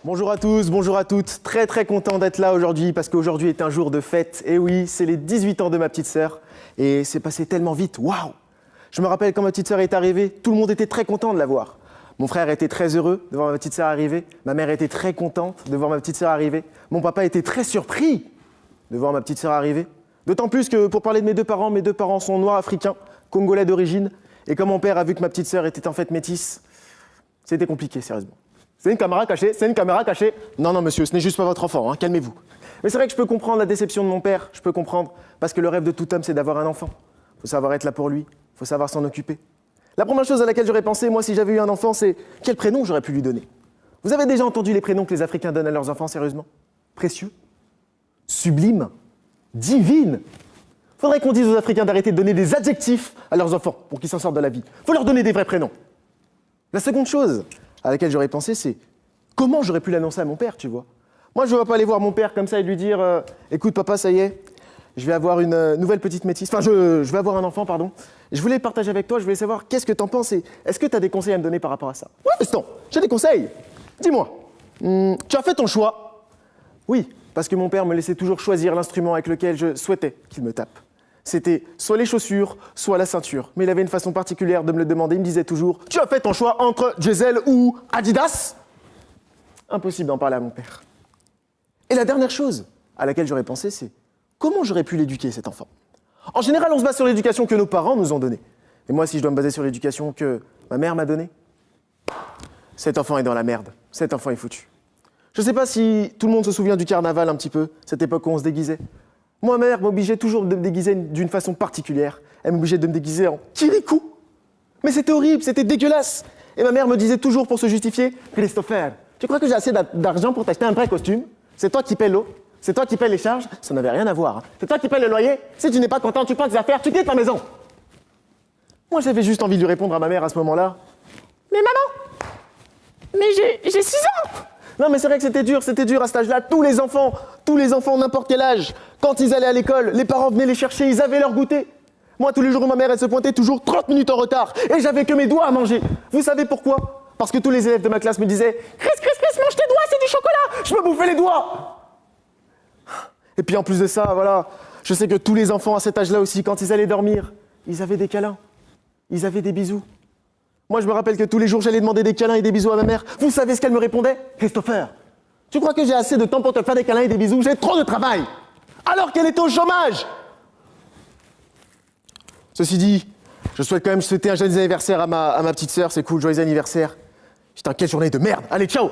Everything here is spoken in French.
Bonjour à tous, bonjour à toutes. Très content d'être là aujourd'hui parce qu'aujourd'hui est un jour de fête. Et oui, c'est les 18 ans de ma petite sœur. Et c'est passé tellement vite, waouh! Je me rappelle quand ma petite sœur est arrivée, tout le monde était très content de la voir. Mon frère était très heureux de voir ma petite sœur arriver. Ma mère était très contente de voir ma petite sœur arriver. Mon papa était très surpris de voir ma petite sœur arriver. D'autant plus que pour parler de mes deux parents sont noirs africains, congolais d'origine. Et comme mon père a vu que ma petite sœur était en fait métisse, c'était compliqué, sérieusement. C'est une caméra cachée, c'est une caméra cachée. Non, monsieur, ce n'est juste pas votre enfant, hein, calmez-vous. Mais c'est vrai que je peux comprendre la déception de mon père, je peux comprendre, parce que le rêve de tout homme, c'est d'avoir un enfant. Il faut savoir être là pour lui, il faut savoir s'en occuper. La première chose à laquelle j'aurais pensé, moi, si j'avais eu un enfant, c'est quel prénom j'aurais pu lui donner. Vous avez déjà entendu les prénoms que les Africains donnent à leurs enfants, sérieusement? Précieux, sublime, divine. Faudrait qu'on dise aux Africains d'arrêter de donner des adjectifs à leurs enfants pour qu'ils s'en sortent de la vie. Faut leur donner des vrais prénoms. La seconde chose à laquelle j'aurais pensé, c'est comment j'aurais pu l'annoncer à mon père, tu vois. Moi, je ne vais pas aller voir mon père comme ça et lui dire écoute, papa, ça y est, je vais avoir une nouvelle petite métisse. Enfin, je vais avoir un enfant, pardon. Je voulais le partager avec toi, je voulais savoir qu'est-ce que t'en penses et est-ce que tu as des conseils à me donner par rapport à ça? Ouais, Feston, j'ai des conseils. Dis-moi, tu as fait ton choix? Oui, parce que mon père me laissait toujours choisir l'instrument avec lequel je souhaitais qu'il me tape. C'était soit les chaussures, soit la ceinture. Mais il avait une façon particulière de me le demander. Il me disait toujours « Tu as fait ton choix entre Diesel ou Adidas ?» Impossible d'en parler à mon père. Et la dernière chose à laquelle j'aurais pensé, c'est comment j'aurais pu l'éduquer, cet enfant? En général, on se base sur l'éducation que nos parents nous ont donnée. Et moi, si je dois me baser sur l'éducation que ma mère m'a donnée, cet enfant est dans la merde. Cet enfant est foutu. Je ne sais pas si tout le monde se souvient du carnaval un petit peu, cette époque où on se déguisait. Moi, ma mère m'obligeait toujours de me déguiser d'une façon particulière. Elle m'obligeait de me déguiser en Kirikou. Mais c'était horrible, c'était dégueulasse. Et ma mère me disait toujours pour se justifier « Christopher, tu crois que j'ai assez d'argent pour t'acheter un vrai costume? C'est toi qui paies l'eau, c'est toi qui paies les charges, ça n'avait rien à voir. Hein. C'est toi qui paies le loyer. Si tu n'es pas content, tu prends tes affaires, tu quittes ta maison. » Moi, j'avais juste envie de lui répondre à ma mère à ce moment-là « Mais maman, mais j'ai 6 ans !» Non, mais c'est vrai que c'était dur à cet âge-là. Tous les enfants, n'importe quel âge, quand ils allaient à l'école, les parents venaient les chercher, ils avaient leur goûter. Moi, tous les jours, ma mère, elle se pointait toujours 30 minutes en retard et j'avais que mes doigts à manger. Vous savez pourquoi? Parce que tous les élèves de ma classe me disaient « Chris, mange tes doigts, c'est du chocolat !» Je me bouffais les doigts. Et puis en plus de ça, voilà, je sais que tous les enfants à cet âge-là aussi, quand ils allaient dormir, ils avaient des câlins, ils avaient des bisous. Moi, je me rappelle que tous les jours, j'allais demander des câlins et des bisous à ma mère. Vous savez ce qu'elle me répondait? « Christopher, tu crois que j'ai assez de temps pour te faire des câlins et des bisous? J'ai trop de travail !» Alors qu'elle est au chômage. Ceci dit, je souhaite quand même souhaiter un joyeux anniversaire à ma petite sœur. C'est cool, joyeux anniversaire. Putain, quelle journée de merde. Allez, ciao!